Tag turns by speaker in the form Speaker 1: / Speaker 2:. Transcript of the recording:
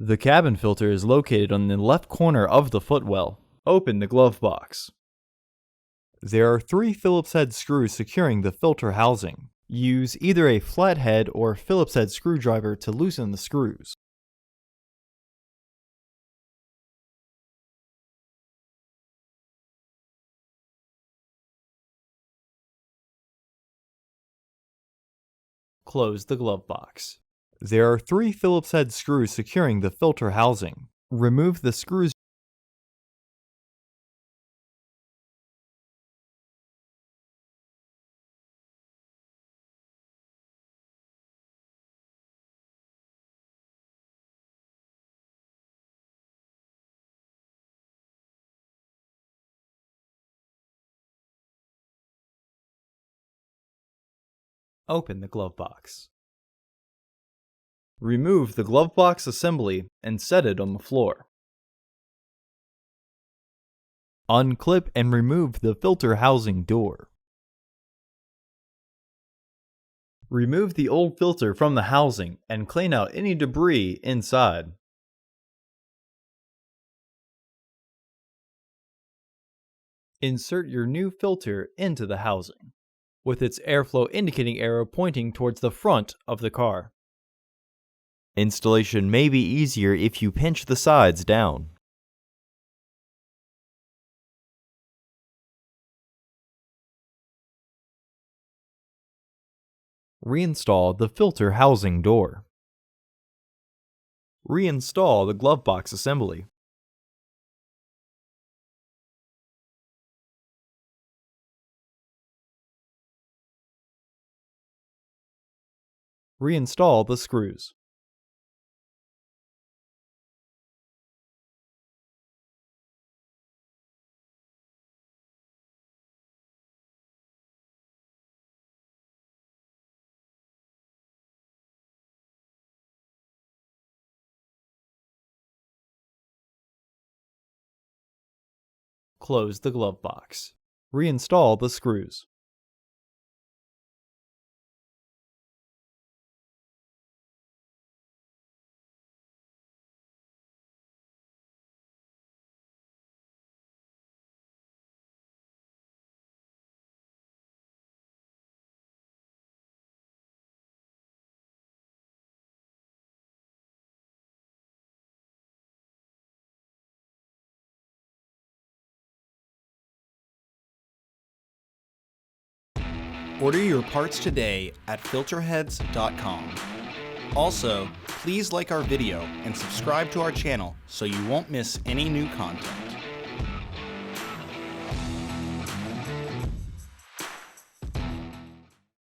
Speaker 1: The cabin filter is located on the left corner of the footwell. Open the glove box. There are 3 Phillips head screws securing the filter housing. Use either a flathead or Phillips head screwdriver to loosen the screws. Close the glove box. There are 3 Phillips head screws securing the filter housing. Remove the screws. Open the glove box. Remove the glove box assembly and set it on the floor. Unclip and remove the filter housing door. Remove the old filter from the housing and clean out any debris inside. Insert your new filter into the housing, with its airflow indicating arrow pointing towards the front of the car. Installation may be easier if you pinch the sides down. Reinstall the filter housing door. Reinstall the glove box assembly. Reinstall the screws. Close the glove box. Reinstall the screws.
Speaker 2: Order your parts today at filterheads.com. Also, please like our video and subscribe to our channel so you won't miss any new content.